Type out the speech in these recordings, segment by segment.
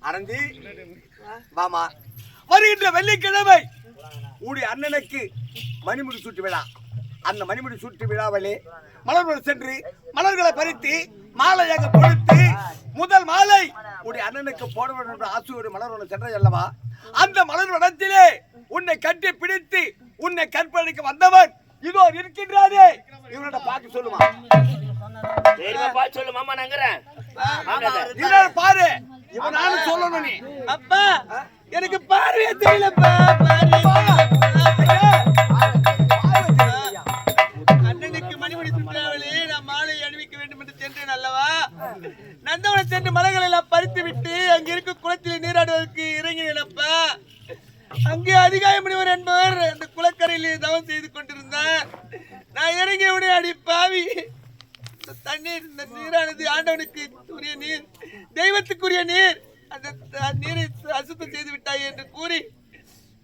அரந்தி வாமா, வருகின்ற வெள்ளிக்கிழமை உடைய அண்ணனுக்கு மணிமுடி சூட்டு விழா. அந்த மணிமுடி சூட்டு விழாவிலே மலர்கள் சென்று மலர்களை பறித்து மாலையாக கொடுத்து முதல் மாலை உடைய அண்ணனுக்கு போட வேண்டும் என்ற ஆசையோடு மலரோடு சென்றது அல்லவா? அந்த மலர் வனத்திலே உன்னை கட்டி பிடித்து உன்னை கற்பழிக்க வந்தவன் இதோ இருக்கின்றாரே, இவனோட பார்த்து சொல்லுமா. சொல்லு மாமா, நங்குறேன் பாரு, இவன் நானும் சொல்லணும். நீ அப்பா எனக்கு பார்வையே தெரியலப்பா. அண்ணனுக்கு மணிமணி சுற்றுலாவிலே நான் மாலை அணிவிக்க வேண்டும் என்று சென்றேன் அல்லவா? நந்தவனம் சென்று மலர்கள் எல்லாம் பறித்து விட்டு அங்க இருக்க குளத்தில் நீராடுவதற்கு இறங்கினேனப்பா. அங்கே அதிகாய முனிவர் என்பவர் அந்த குளக்கரையிலே தவம் செய்து கொண்டிருந்தார். நான் இறங்கிய உடனே அடி பாவி, தண்ணீர், இந்த நீரானது ஆண்டவனுக்கு உரிய நீர், தெய்வத்துக்குரிய நீர், அந்த நீரை அசுத்தம் செய்து விட்டாய் என்று கூறி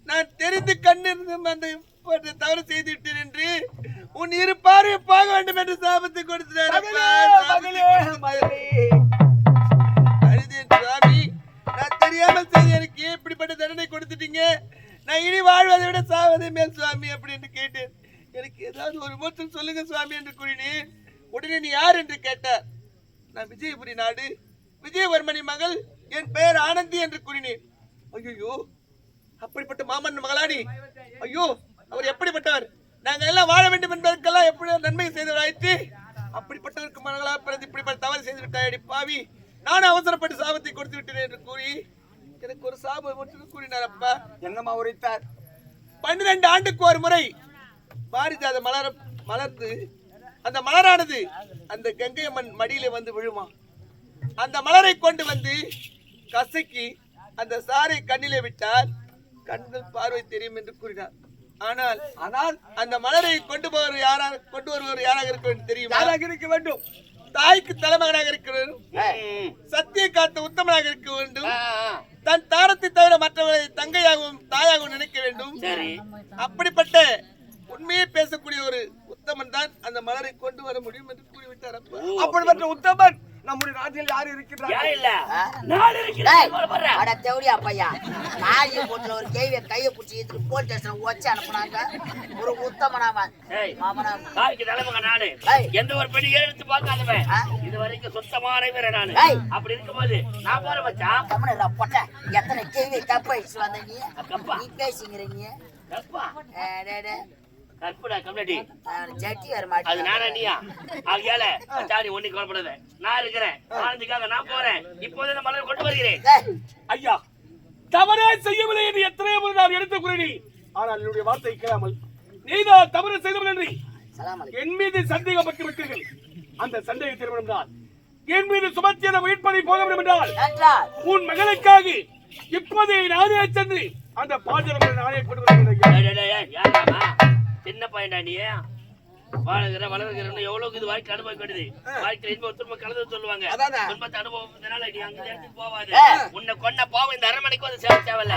நான் தெரிந்து கண்ணிருந்தும் அந்த தவறு செய்து விட்டேன் என்று உன் இரு பார்வை போக வேண்டும் என்று சாபத்தை கொடுத்தார். சுவாமி, நான் தெரியாமல் செய்து எனக்கு இப்படிப்பட்ட தண்டனை கொடுத்துட்டீங்க. நான் இனி வாழ்வதை விட சாவதே மேல் சுவாமி அப்படின்னு கேட்டேன். எனக்கு ஏதாவது ஒரு மூச்சம் சொல்லுங்க சுவாமி என்று கூறினேன். உடனே நீ யார் என்று கேட்டார். நான் விஜயபுரி நாடு விஜயவர்மணி மகள், என் பெயர் ஆனந்தி என்று கூறினேன். ஐயோ, அப்படிப்பட்ட மாமன் மகளாடி, ஐயோ அவர் எப்படிப்பட்டவர்? நாங்கள் எல்லாம் வாழ வேண்டும் என்பதற்கெல்லாம் எப்படி நன்மை செய்தவராயிற்று. அப்படிப்பட்டவருக்கு மகளாக பிறந்து இப்படிப்பட்ட தவறு செய்து விட்டாயடி பாவி, நானும் அவசரப்பட்டு சாபத்தை கொடுத்து விட்டேன் என்று கூறி எனக்கு ஒரு சாபம் மட்டும் கூறினார். அப்பா என்னமா உரைத்தார்? 12 ஆண்டுக்கு ஒரு முறை பாரிஜாத மலர்ந்து அந்த மலரானது அந்த கங்கை அம்மன் மடியிலே வந்து விழுமா. அந்த மலரை கொண்டு வந்து கசக்கி அந்த சாரை கண்ணிலே விட்டால் கண்கள் பார்வை தெரியும் என்று கூறினார். ஆனால் அந்த மலரை கொண்டு வருவர் யாராக இருக்க வேண்டும் தெரியும்? யாராக இருக்க வேண்டும்? தாய்க்கு தலைமகனாக இருக்க வேண்டும், சத்திய காத்த உத்தமனாக இருக்க வேண்டும், தன் தாரத்தை தவிர மற்றவர்களை தங்கையாகவும் தாயாகவும் நினைக்க வேண்டும். அப்படிப்பட்ட உண்மையை பேசக்கூடிய ஒரு உத்தமன் தான் அந்த மலரை கொண்டு வர முடியும் என்று கூறிவிட்டார். அப்படிப்பட்ட உத்தமன் நம்முடைய நாட்டில் யாரு இருக்கிறார்? ஒரு கையை பிடிச்சி போலீஸ் ஸ்டேஷன் வச்சு அனுப்புனாங்க. ஒரு உத்தமனாவன் எந்த ஒரு பெரிய எடுத்து பார்க்காதவன் இது வரைக்கும் சுத்தமான வீரன் நானு. அப்படி இருக்கும்போது நான் போற வச்சா எத்தனை கேள்வி கப்பாயிடுச்சு வந்த நீ பேசிங்கிறீங்க. கற்படா கம்யூனிட்டி ஜட்டி வர மாட்டேன். அது நானா நீயா? ஆகியால சாரி ஒண்ணு கவலைப்படாத, நான் இருக்கிறேன். ஆனந்திக்காக நான் போறேன். இப்போதே நான் மலர் கொண்டு வருகிறேன். ஐயா, தவறே செய்யவில்லை என்று எத்தனை முறை நான் எடுத்து கூறினேன். ஆனால் என்னுடைய வார்த்தை கேளாமல் நீதான் தவறு செய்தவன் என்று என் மீது சந்தேகப்பட்டு விட்டீர்கள். அந்த சந்தேக திருமணம் தான் என் மீது சுமத்திய உயிர்ப்பதை போக வேண்டும் என்றால் உன் மகளுக்காக இப்போதே நானே சென்று அந்த பாஜனை நானே கொண்டு வருகிறேன். சின்ன பையனா நீ? வளர்கிறன்னு எவ்வளவு இது வாழ்க்கை அனுபவம் கெடுது. வாழ்க்கையில இன்ப ஒத்துமை கலந்து சொல்லுவாங்க. துன்பத்தை அனுபவத்தினால நீ அங்க நேரத்துக்கு போவாது. உன்னை கொன்ன பாவம் இந்த அரண்மனைக்கு வந்து சேர தேவையில்ல.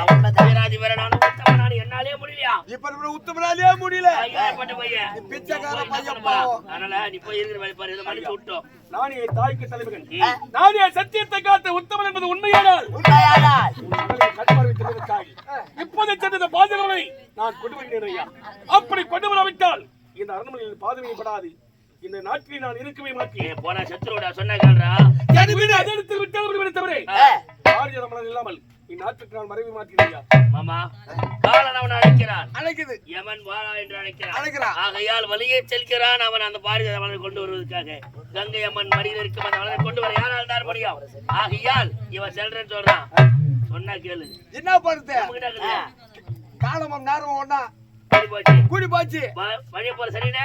வீராதி வீரனான உத்தமனான என்னாலே முடியலையா? இப்ப உத்தமனாலே முடியல. பட்ட பையன் பிச்சைக்கார பையன். அதனால நீ போய் இருக்கிற வேலை பாரு. இதை மடிச்சு விட்டோம். நானே தாய்க்கு தலைவன், நானே சத்தியத்தை காத்த உத்தமன் என்பது உண்மையானால் இப்போதை சென்ற பாதுகாவலை நான் கொண்டு வருகிறேன் ஐயா. அப்படி கொண்டு வராவிட்டால் இந்த அரண்மனையில் பாதுகாப்பு படாது. இந்த நாட்டில் நான் இருக்கவே மாட்டேன். போனா செத்துருடா சொன்ன கேள்றா. இல்லாமல் இந்நாட்டுக்கு நான் மறைவு மாட்டேன். மாமா காலன் அவன் அழைக்கிறான். அழைக்குது. யமன் வாரா என்று அழைக்கிறான். ஆகையால் வலியை செல்கிறான் அவன் அந்த பாரிஜாத மலரை கொண்டு வருவதற்காக. கங்கை அம்மன் மடியில் இருக்கும் அந்த மலரை கொண்டு வர யாரால் தான் முடியும்? ஆகையால் இவன் செல்றேன்னு சொல்றான். சொன்னா கேளு. என்ன பண்ணுது? காலமும் நேரமும் ஒண்ணா கூடி போச்சு. வழிய போற சரினே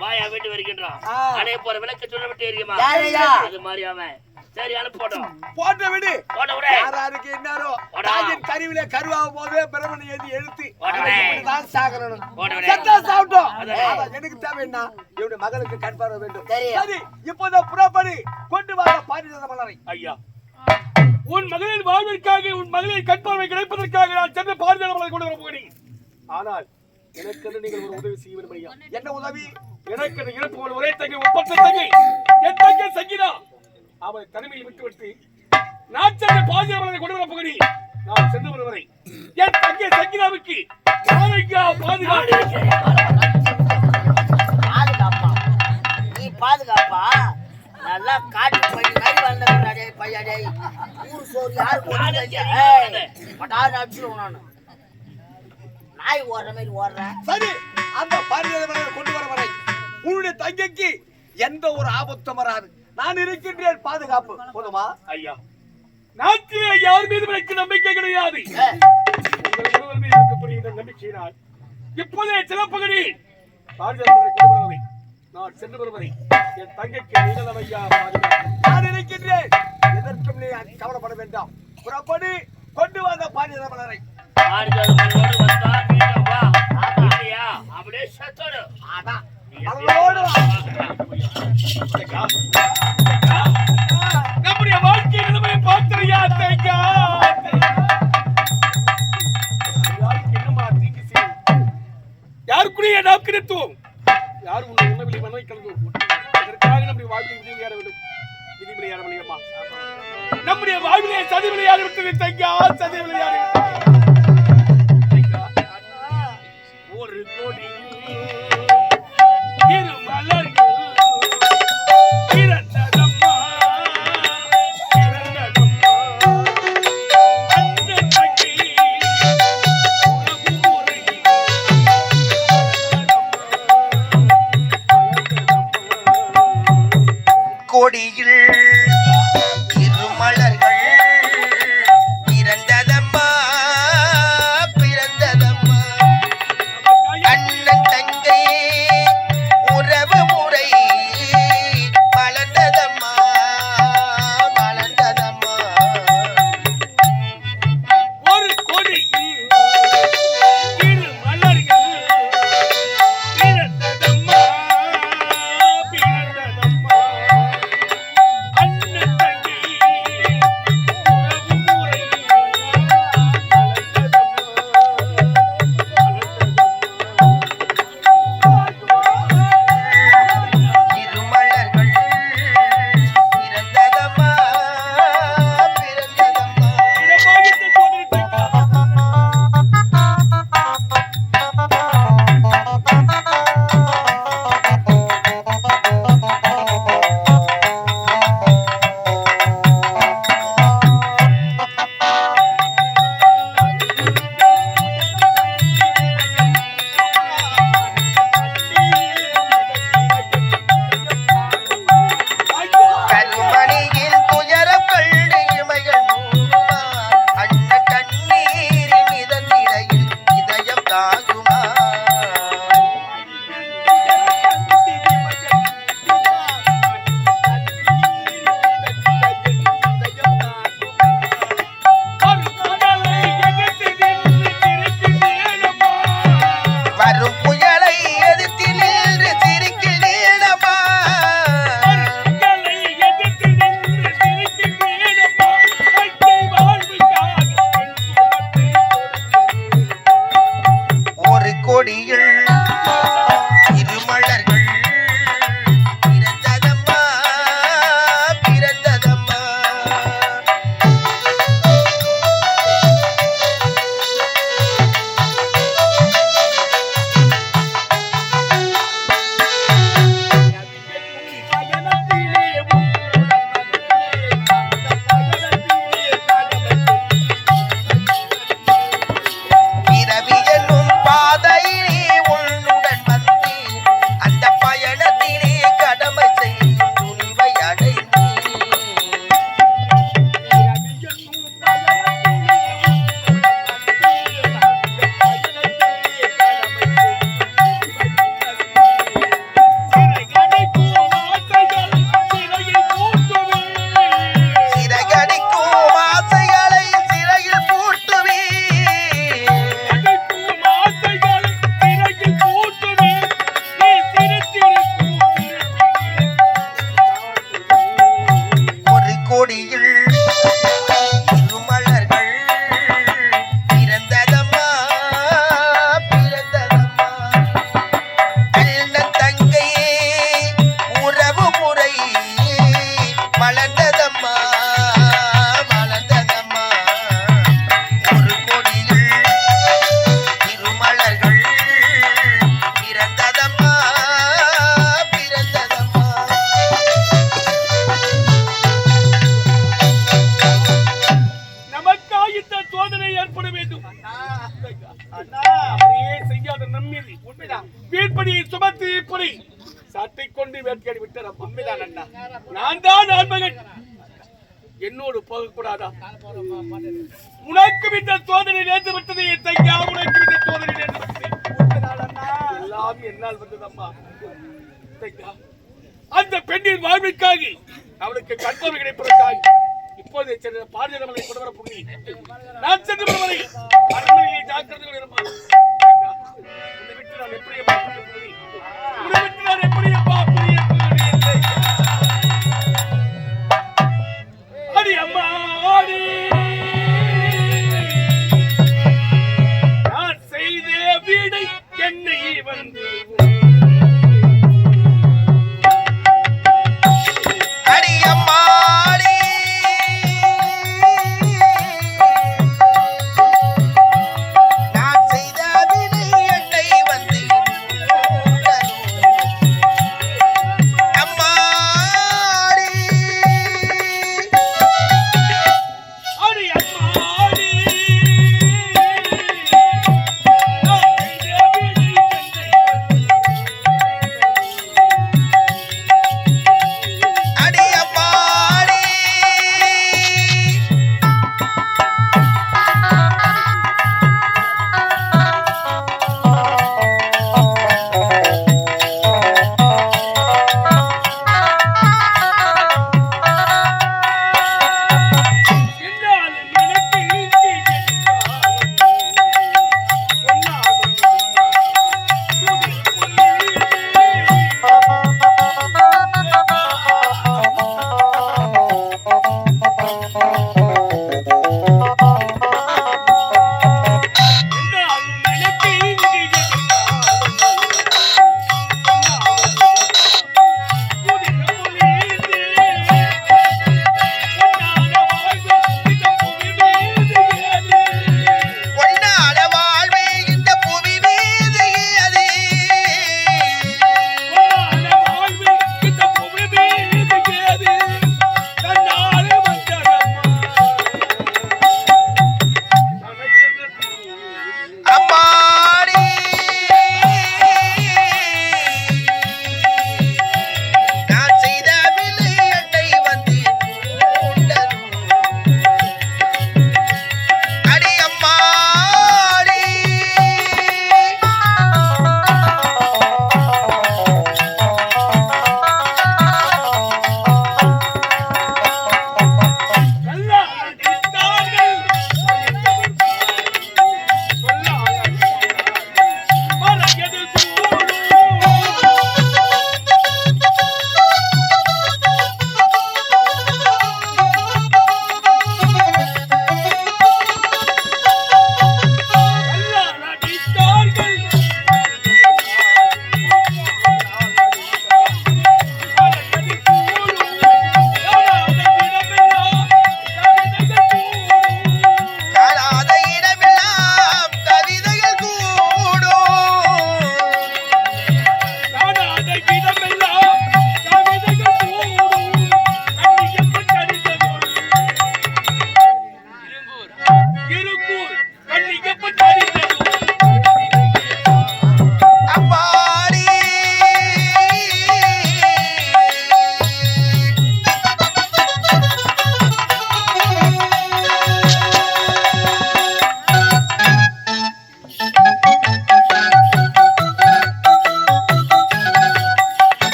வாயா வீட்டு வருகின்றான். அடைய போற விளக்க சொல்ல விட்டு இருக்குமா? அது மாதிரி அவன் சரி அனுப்போட்டோம். போட்ட விடு. போட்ட விடு. யாராருக்கு என்னாரோ தாயின் கருவிலே கருவாகும் போதே பிரமனை ஏந்தி எழுத்து தான் சாகணும். சத்தா சாப்பிட்டோம். எனக்கு தேவை என்ன? இவனுடைய மகளுக்கு கண் பார்வை வேண்டும். சரி இப்போதான் புறப்படி கொண்டு வர பாரிஜாத மலரை. ஐயா, உன் மகளின் வாழ்விற்காக உன் மகளின் கண் பார்வை கிடைப்பதற்காக நான் சென்ற பாரிஜாத மலரை கொண்டு வர போகிறேன். ஆனால் எனக்கு நீங்கள் ஒரு உதவி செய்ய வேண்டும் ஐயா. என்ன உதவி? எனக்கு இறப்பு ஒரே தங்கை ஒப்பற்ற தங்கை என் தங்கை சங்கீதா அவளை தனிமையில் விட்டுவிட்டு நாச்சனை பாதுகாவலரை கொண்டு வர பகுதி நான் சென்று வருவதை என் தங்கை சங்கிதாவுக்கு பாதுகாப்பா நீ பாதுகாப்பா நல்லா காட்டு பையன் மாதிரி வளர்ந்துடா பையாடே ஊர் சோறு யாரு பட்டாரு அடிச்சிருவோம் நான் நாய் ஓடுற மாதிரி ஓடுறேன். சரி, அந்த பாரிஜாத கொண்டு வர வரை உன்னுடைய தங்கைக்கு எந்த ஒரு ஆபத்தும் வராது. நான் இருக்கின்றேன், பாதுகாப்பு போதுமா? ஐயா, நாட்டிலே யார் மீது எனக்கு நம்பிக்கை கிடையாது. உங்கள் ஒருவர் மீது இருக்கக்கூடிய இந்த நம்பிக்கையினால் இப்போதே சிறப்பகடி பாரிஜாதரை கொண்டு வருவதை நான் சென்று வருவதை என் தங்கைக்கு நீங்களம் ஐயா பாதுகாப்பு. நான் இருக்கின்றேன், எதற்கும் நீ கவலைப்பட வேண்டாம். புறப்படி கொண்டு வந்த பாரிஜாத மலரை. அப்படியே சத்தோடு அதான் அவளோடு வா. நம்முடைய வாழ்க்கை நிலைமையை பார்த்தியா தேங்கா? என்னமா தீங்கு செய்யும்? யாருக்குரிய நாம் கிடைத்தோம்? யார் உன்னை உணவில் மனதை கலந்தோம்? அதற்காக நம்முடைய வாழ்க்கையை விதிவிளையாட வேண்டும். விதிவிளையாட முடியுமா? நம்முடைய வாழ்விலே சதி விளையாடி விட்டது தேங்கா, சதி விளையாடி விட்டது. ஒரு கோடி திருமலர்கள் பிறந்ததம்மா, பிறந்ததம்மா, அண்ணன் தங்கை உறவுமுறை கொடியில் திருமலர்கள் பிறந்ததம்மா, பிறந்ததம்மா, அண்ணன் தங்கை உறவு முறை வளர்ந்ததம்மா, வளர்ந்ததம்மா. ஒரு கொடியில் திருமலர்கள் பிறந்ததம்மா, பிறந்ததம்மா, அண்ணன் தங்கை உறவுமுறை திருமலர்கள் பிறந்ததம்மா, பிறந்ததம்மா. இடமாகிட்ட சோதரி தேங்கா. கருமணியின் துயரம் கண்டு இமைகள் மூடுமா, அண்ணன் கண்ணீரில் மிதந்திடையில் இதயம் தாங்குமா. வரும் புயலை எதிர்த்து நின்று சிரிக்கில் நீளமா. ஒரு கொடியில் திருமலர்கள் பிறந்ததம்மா, பிறந்ததம்மா. பிறவியலும் பாதையிலே உன்னுடன் வந்து அந்த பயணத்திலே கடமை செய்யும் துணிவை அடைந்து சிறகடிக்கும் ஆசைகளை சிறையில் பூட்டுவே. ஒரு கொடியில் திருமலர்கள் பிறந்ததம்மா, பிறந்ததம்மா, அண்ணன் தங்கை உறவு முறை வளர்ந்ததம்மா, வளர்ந்ததம்மா. இப்படி சுமத்தி இப்படி சாட்டை கொண்டு வேட்டையாடி விட்டார். உண்மைதான் அண்ணா, நான் தான் ஆண்மகன். என்னோடு போகக்கூடாதா? உனக்கு இந்த சோதனை நேர்ந்து விட்டது என் தையா, உனக்கு இந்த சோதனை நேர்ந்து விட்டது. எல்லாம் என்னால் வந்ததம்மா. அந்த பெண்ணின் வாழ்விற்காக அவளுக்கு கற்பனை கிடைப்பதற்காக இப்போது சென்ற பாரதியமலை கொண்டு வர புள்ளி நான் சென்று வருவதை அரண்மனையை ஜாக்கிரதையோடு இருப்பான். உன்னை விட்டு நான் எப்படி அப்பா புரிய உன்னை விட்டு நான் எப்படி அப்பா புரிய அடி அம்மா ஆடி நான் செய்த வீடை என்னை வந்து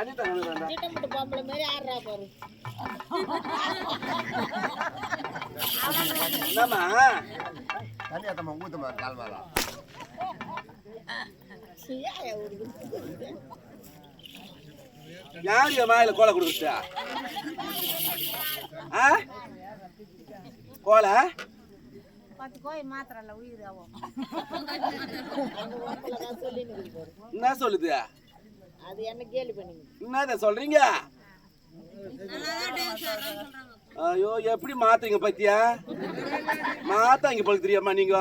தண்ணி தண்ணி திட்டமிட்டு பொம்பளை மாதிரி ஆடுறா பாரு. என்னம்மா தண்ணி அத்தம்மா ஊத்துமா கால் மேல யாரு என் வாயில கோலை கொடுக்குறா? கோலை 10 கோயில் மாத்திரல்ல உயிர் ஆகும். என்ன சொல்லுது? அது என்ன கேலி பண்ணீங்க? என்னத சொல்றீங்க? ஐயோ எப்படி மாத்தீங்க பத்தியா? மாத்தாங்க போல தெரியாமா நீங்க?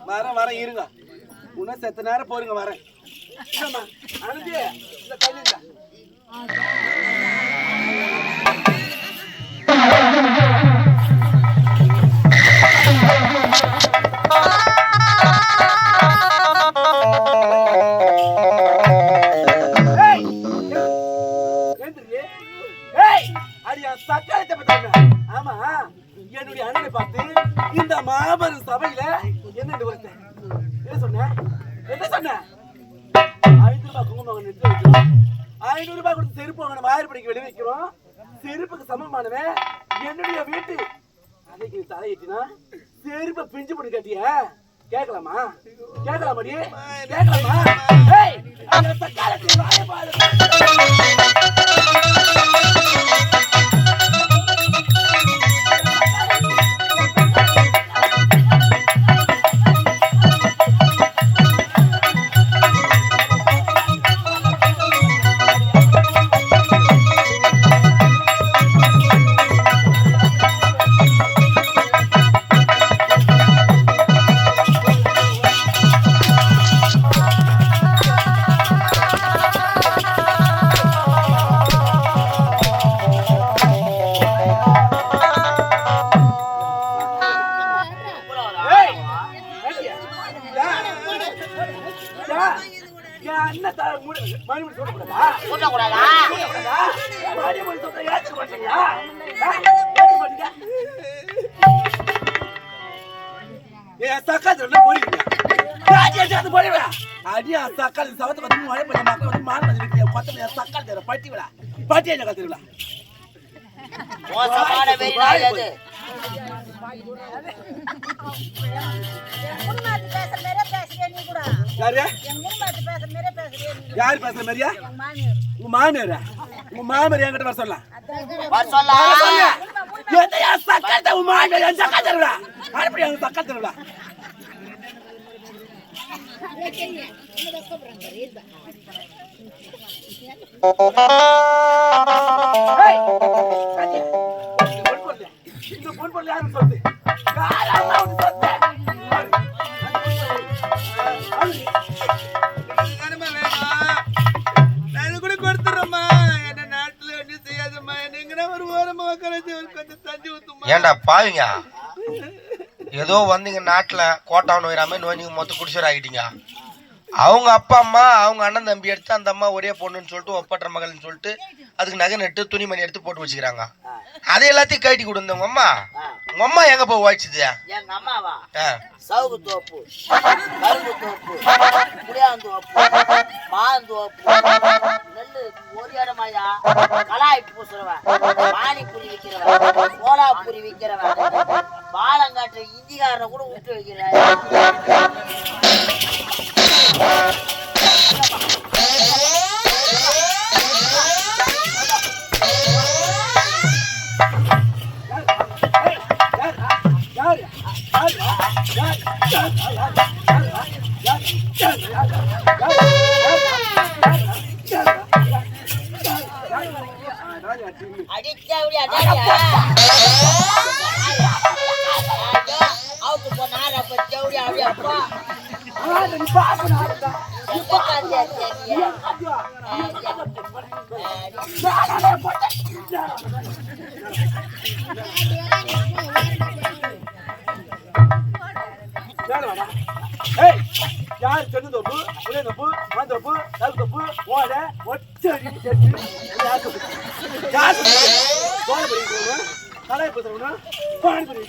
வரேன் இருங்க. இன்னும் செத்த நேரம் போருங்க வரேன். அனுப்பி இந்த தண்ணி ஆமா என்னுடைய அண்ணனை பார்த்து இந்த மாபெரும் சபையில என்ன சொன்ன 5 ரூபாய் குங்குமம் நெற்றி வைக்கிறோம், 500 ரூபாய் கொடுத்து செருப்பு வாங்க மாயப்படிக்கு வெளியே வைக்கிறோம். செருப்புக்கு சமமானவன் என்னுடைய வீட்டு அதைக்கு தலையிட்டினா செருப்பை பிஞ்சு போட்டு கட்டிய கேட்கலாமா? கேட்கலாமாடி? கேட்கலாமா? யாரு பேசுற மாதிரியா? உங்க மாமியாரா? உங்க மாமியார் என்கிட்ட வர சொல்லலாம். சக்கத்தை உங்க மாமியார் சக்கா தருவா அப்படி அவங்க சக்கா தருவா. இந்த பொன் பொருள் யாரும் சொல்லு கூட கொடுத்துறோம்மா. என்ன நாட்டுல என்ன செய்யாதம்மா. நீங்க ஒரு ஓரமா உட்காந்து கொஞ்சம் தண்ணி ஊத்துமா. ஏண்டா பாவிங்க, ஏதோ வந்தீங்க நாட்டுல கோட்டாவன் வராம நோய் நீங்க மொத்தம் குடிசர் ஆகிட்டீங்க. அவங்க அப்பா அம்மா அவங்க அண்ணன் தம்பி எடுத்து அந்த அம்மா ஒரே பொண்ணுன்னு சொல்லிட்டு ஒப்பற்ற மகள்னு சொல்லிட்டு அதுக்கு நகை நட்டு துணிமணி எடுத்து போட்டு வச்சுக்கிறாங்க. அதை எல்லாத்தையும் கட்டி கொடுங்க. உங்க அம்மா உங்க அம்மா எங்க போய் வாய்ச்சுது? எங்க அம்மாவா சவுகு தோப்பு, கரும்பு தோப்பு, புளியாந்தோப்பு, மாந்தோப்பு, நெல்லு ஒரு இடமாயா கலாய் பூசுறவன், பானிபூரி விற்கிறவன், சோலாபூரி விற்கிறவன், பாலங்காட்டு இந்திக்காரனை கூட விட்டு வைக்கிறேன். அடிச்சா அவுட்டு போனார். அப்ப ஜவுடி அப்படியப்பா யாரு சென்னு தோப்பு, உடைய தோப்பு, மாந்தோப்பு, தகு தோப்பு, ஓட ஒச்சடி கலாய் பேசுறவனா பானிபுரி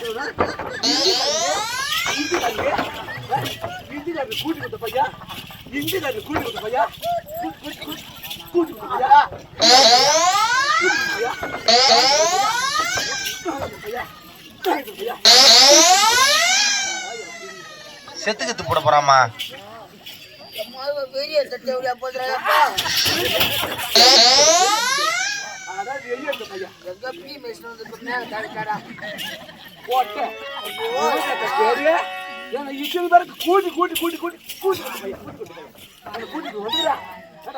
இந்திக்காரரு கூட்டி கொடுத்த பையா இந்திக்காரரு கூட்டி கொடுத்த பையா கூட்டி கொடுத்த பையா செத்துக்கிட்டு போட போறாமா பெரிய தட்டை போதுறாப்பா அதான் வெளியே இருந்த பையா எங்க பீ மிஷின் வந்து மேல கடை போட்ட ஏன்னா இத்தனை பேருக்கு கூட்டி கூட்டி கூட்டி கூட்டி கூட்டி கொடுத்த பையா கூட்டி வந்துடா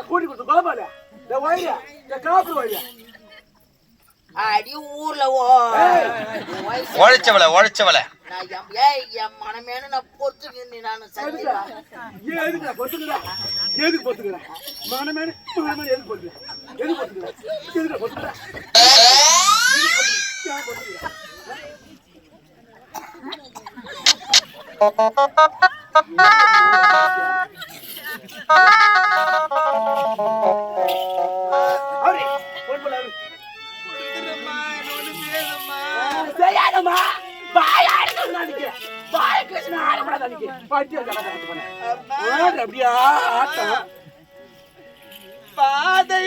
கூட்டி கொடுத்த கோபால இந்த வழியா இந்த காப்பு வழியா அடி ஊர்ல உழைச்சவள என் மனமேனு நான் பொறுத்துக்கு நான் சத்தியா எதுக்கு நான் பொறுத்துக்கிறேன் எதுக்கு பொறுத்துக்கிறேன் மனமேனு எதுக்கு பொறுத்துக்கிறேன் எதுக்கு பொறுத்துக்கிறேன் எதுக்கு பொறுத்துக்கிறேன் செய்யாதம்மா பாதை